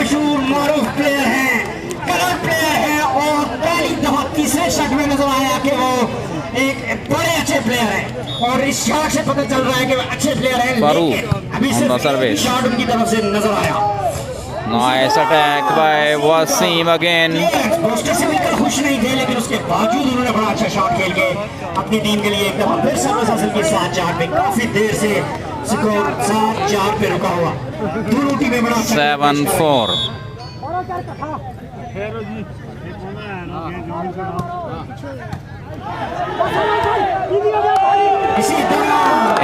मशहूर मारूफ प्लेयर हैं, कलर प्लेयर हैं और पहली दफा तीसरे शॉट में नजर आया कि वो एक बड़े अच्छे प्लेयर हैं और इस शॉट से पता चल रहा है कि वो अच्छे प्लेयर हैं। फारूक अभी सिर्फ शॉट उनकी तरफ से नजर आया। Nice attack by Wasim again. Booster से मिलकर खुश नहीं थे लेकिन उसके बावजूद उन्होंने बड़ा अच्छा शॉट खेल के अपनी टीम के लिए एक दफा फिर सर्विस हासिल की। 7-4 पे काफी देर से स्कोर 7-4 पे रुका हुआ। दोनों टीमें बड़ा 7-4 इसी तरह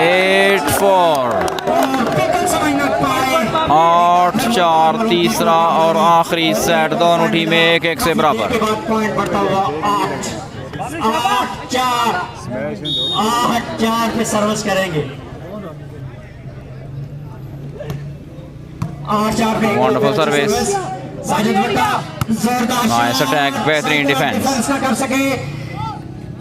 8-4 समझ न पाए 8-4 तीसरा और आखिरी सेट। दोनों टीमें 1-1 से बराबर। के बाद पॉइंट बढ़ता हुआ 8-4 पे सर्विस करेंगे। 8-4 पे Wonderful service. साजिद वट्टा जोरदार Nice attack, बेहतरीन डिफेंस। ना कर सके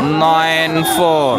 9-4.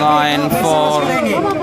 9-4.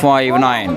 5-9.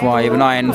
5-9.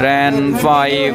10-5.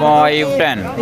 5-10.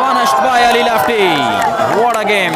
punished by Ali Lefti. What a game.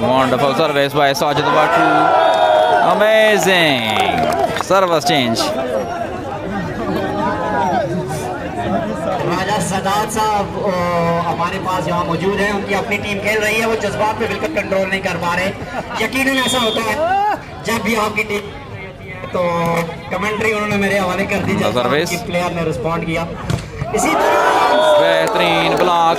Wonderful service by Sajid Watto. Amazing service change. Raja Sadat साहब हमारे पास यहाँ मौजूद है, उनकी अपनी टीम खेल रही है, वो जज्बात पे बिल्कुल कंट्रोल नहीं कर पा रहे। यकीनन ऐसा होता है जब भी आपकी टीम तो कमेंट्री उन्होंने मेरे हवाले कर दी, जब प्लेयर ने रिस्पॉन्ड किया। इसी तरह बेहतरीन ब्लॉक।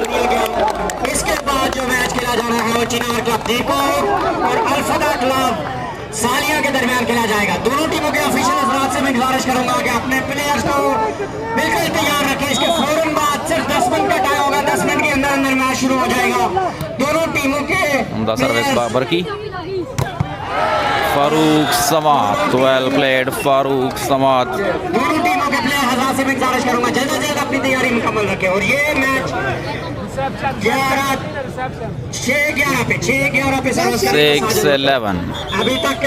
इसके बाद जो मैच खेला जा रहा है वो चिनार क्लब धीरकोट और अल्फदा क्लब सालिया के दरमियान खेला जाएगा। दोनों टीमों के ऑफिशियल हजरात से मैं गुजारिश करूंगा कि अपने प्लेयर्स को बिल्कुल तैयार रखें। इसके फौरन बाद सिर्फ 10 मिनट का टाइम होगा, 10 मिनट के अंदर अंदर मैच शुरू हो जाएगा। दोनों टीमों के उम्दा सर्विस बाबर की। Farooq Swat, well played Farooq Swat. दोनों टीमों के प्लेयर हजरात से मैं गुजारिश करूंगा जल्द से जल्द अपनी तैयारी मुकम्मल रखें। और ये मैच 6-11 पे 6-11 अभी तक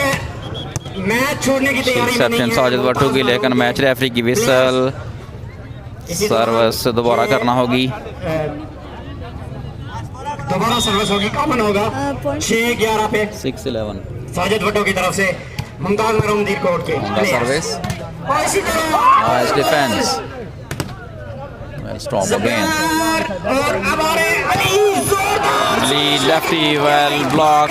मैच छोड़ने की तैयारी में नहीं है। साजिद वाटो की, लेकिन मैच रेफरी की विसल सर्विस दोबारा करना होगी। दोबारा सर्विस होगी, कॉमन होगा। 6-11 पे 6-11 साजिद वाटो की तरफ से मुमताज मरूम धीरकोट के सर्विस। और इसी तरह nice defence, well strong again. और अब आ रहे अली जोरदार ली लेफ्टी, वेल ब्लॉक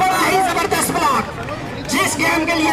बड़ा ही जबरदस्त ब्लॉक, जिस गेम के लिए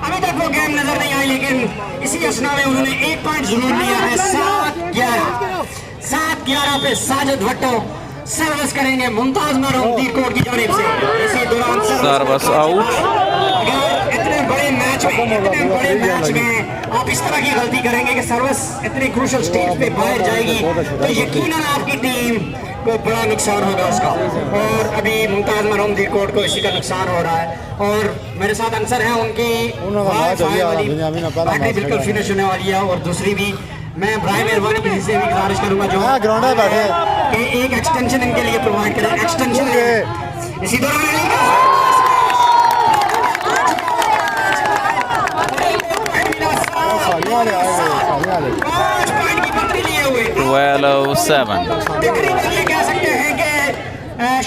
अभी तक वो गेम नजर नहीं आई, लेकिन इसी असना में उन्होंने 1 पॉइंट जरूर लिया है। 7-11 पे साजिद वाटो सर्विस करेंगे मुमताज मरूम धीरकोट की जानिब से। इसी दौरान सर्विस आउट। इतने बड़े मैच में आप इस तरह की गलती करेंगे कि सर्विस इतने क्रूशल स्टेज पे बाहर जाएगी तो यकीनन आपकी टीम को बड़ा नुकसान होगा उसका। और अभी मुमताज मरूम धीरकोट को इसी का नुकसान हो रहा है। और मेरे साथ आंसर है उनकी पार्टी बिल्कुल फिनिश होने वाली है। और दूसरी भी मैं बराए मेहरबानी किसी से भी गुजारिश करूंगा जो ग्राउंड में बैठे कि एक एक्सटेंशन इनके लिए प्रोवाइड करें। एक्सटेंशन इसी दौरान ये कह सकते हैं कि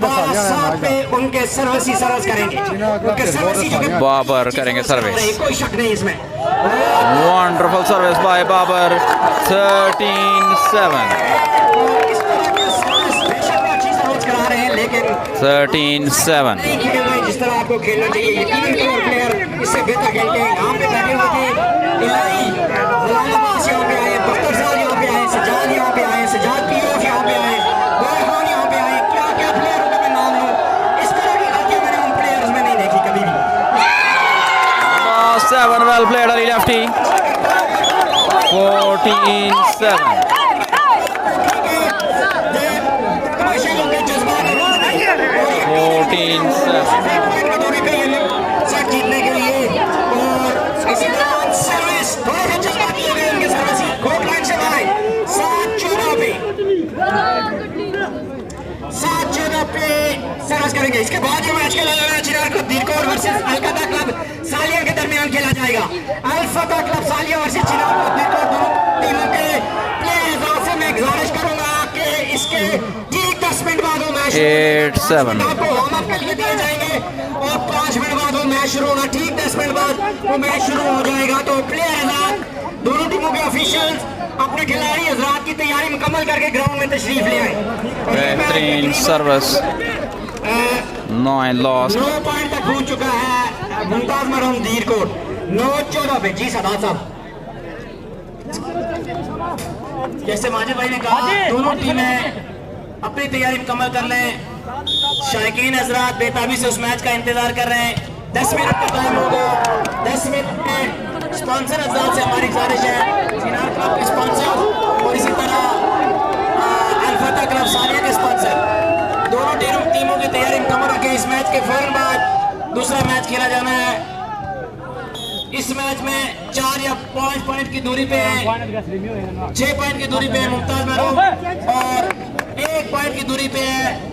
12 पे उनके सर्विस ही सर्विस करेंगे, उनके सर्विस ही जो कि बाबर करेंगे सर्विस। कोई शक नहीं इसमें। Wonderful service by Babar. 13-7 करा रहे हैं, लेकिन 13-7 नहीं खेल रहे जिस तरह आपको खेलना चाहिए। यकीनन कोई प्लेयर इससे बेहतर खेलते हैं। यहाँ पे बैठे हुए थे इलाही गुलाम यहाँ पे आए, बख्तर साहब यहाँ पे आए, सजाद यहाँ पे आए, सजाद पीओफ यहाँ पे आए, खान यहाँ पे आए। क्या क्या प्लेयरों का मैं नाम लूँ, इस तरह की गलतियाँ मैंने उन प्लेयर्स में नहीं देखी कभी भी। 7 well played Ali Lefti। 14-7 जीतने के लिए। और इसी दौरान सर्विस थोड़ा सा जज्बाती हो गए उनके सर्विस ही कोर्ट लाइन से बाहर 7-14 पे सर्विस करेंगे। इसके बाद जो मैच खेला जा रहा है चिनार क्लब धीरकोट वर्सेस अल्फदा क्लब सालिया के दरमियान खेला जाएगा। अल्फदा क्लब सालिया वर्सेस चिनार क्लब धीरकोट दोनों टीमों के प्लेयर्स से मैं गुजारिश करूंगा कि इसके ठीक 10 मिनट बाद वो मैच 8-7 आपको वार्म अप के लिए दिए जाएंगे और 5 मिनट बाद वो मैच शुरू होगा। ठीक 10 मिनट बाद वो मैच शुरू हो जाएगा। तो प्लेयर हजरात, दोनों टीमों के ऑफिशियल्स अपने खिलाड़ी हजरात की तैयारी मुकम्मल करके ग्राउंड में तशरीफ ले आए। बेहतरीन सर्विस। 9 लॉस। 9 पॉइंट तक पहुंच चुका है मुमताज मरूम धीरकोट। 9-14 पे। जी सदात साहब, जैसे माजिद भाई ने कहा, दोनों टीमें अपनी तैयारी मुकम्मल कर लें। शायकीन हजरात बेताबी से उस मैच का इंतजार कर रहे हैं। 10 मिनट का टाइम होगा। 10 मिनट में स्पॉन्सर हजरात से हमारी गुजारिश है, चिनार क्लब के स्पॉन्सर और इसी तरह अल्फदा क्लब सालिया के स्पॉन्सर, दोनों टीमों की तैयारी मुकम्मल रखें। इस मैच के फौरन बाद दूसरा मैच खेला जाना है। इस मैच में 4 या 5 पॉइंट की दूरी पे है, 6 पॉइंट की दूरी पे है मुमताज मरूम और 1 पॉइंट की दूरी पे है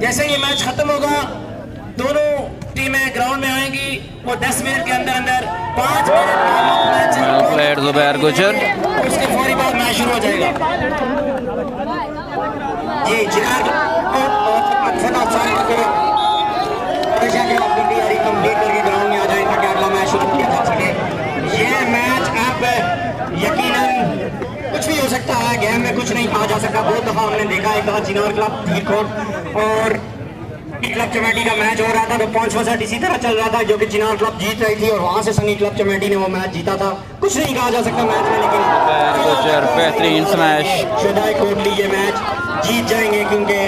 जैसे ये मैच खत्म होगा दोनों टीमें ग्राउंड में आएंगी और 10 मिनट के अंदर अंदर 5 मिनट प्लेयर जुबैर गुजर। उसके फौरी बाद मैच शुरू हो जाएगा। जी चिराग अपनी तैयारी कंप्लीट करके ग्राउंड में आ जाए ताकि अगला मैच शुरू किया जा सके। ये मैच अब यकीनन कुछ भी हो सकता है, गेम में कुछ नहीं कहा जा सकता। बहुत दफा हमने देखा, एक दफा चिनार क्लब धीरकोट और क्लब चमेटी का मैच हो रहा था तो 5-5 इसी तरह चल रहा था, जो कि चिनार क्लब जीत रही थी और वहां से संगी क्लब चमेटी ने वो मैच जीता था। कुछ नहीं कहा जा सकता मैच में, लेकिन गुज्जर बेहतरीन स्मैश। शहदआए कोटली ये मैच जीत जाएंगे क्योंकि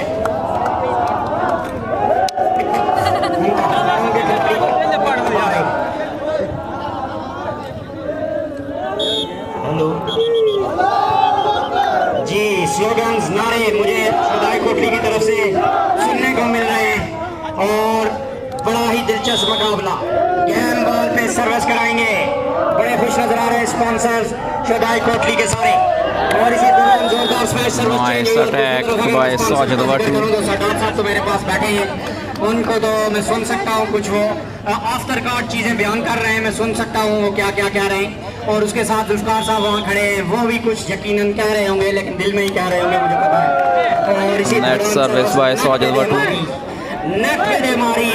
हेलो जी, स्लोगन्स नारे मुझे शहदआए कोटली की तरफ से सुनने को मिल रहे हैं और बड़ा ही दिलचस्प मुकाबला। गेम बॉल पे सर्विस कराएंगे, बड़े खुश नजर आ रहे हैं स्पॉन्सर्स शहदआए कोटली के सारे। और इसी दौरान जोरदार smash service attack by Sajid वाटो। साहब तो मेरे पास बैठे हैं, उनको तो मैं सुन सकता हूँ, कुछ वो ऑफ द रिकॉर्ड चीजें बयान कर रहे हैं, मैं सुन सकता हूँ वो क्या क्या कह रहे हैं। और उसके साथ जुल्फकार साहब वहाँ खड़े हैं, वो भी कुछ यकीनन कह रहे होंगे, लेकिन दिल में ही कह रहे होंगे, मुझे पता है। और इसी नेट सर्विस बाय साजिद वाटो, नेट पे दे मारी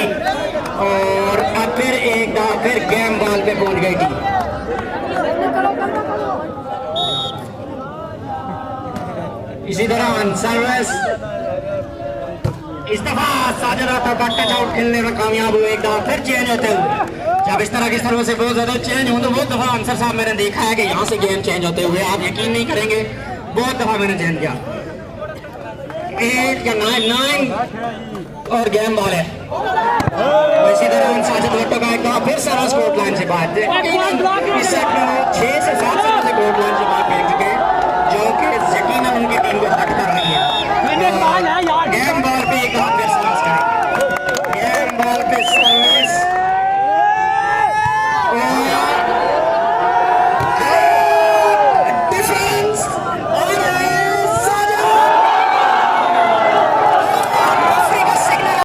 और अब फिर एक बार फिर गेम बॉल पे पहुंच गई थी। इसी दौरान सर्विस इस दफा साजिद वाटो का टच आउट खेलने में कामयाब हुए, एक दफा फिर चेंज होते हुए। जब इस तरह की सर्विस से बहुत ज्यादा चेंज हो तो बहुत दफा अंसर साहब मैंने देखा है कि यहाँ से गेम चेंज होते हुए, आप यकीन नहीं करेंगे, बहुत दफा मैंने चेंज किया। 8 या 9 और गेम बॉल है। इसी दौरान साजिद वाटो का एक दफा फिर सर्विस कोर्ट लाइन से बाहर, इस सेट में 6 से 7 सर्विस कोर्ट लाइन से बाहर फेंक चुके हैं, जो कि यकीनन उनकी टीम को हट कर रही है। गेम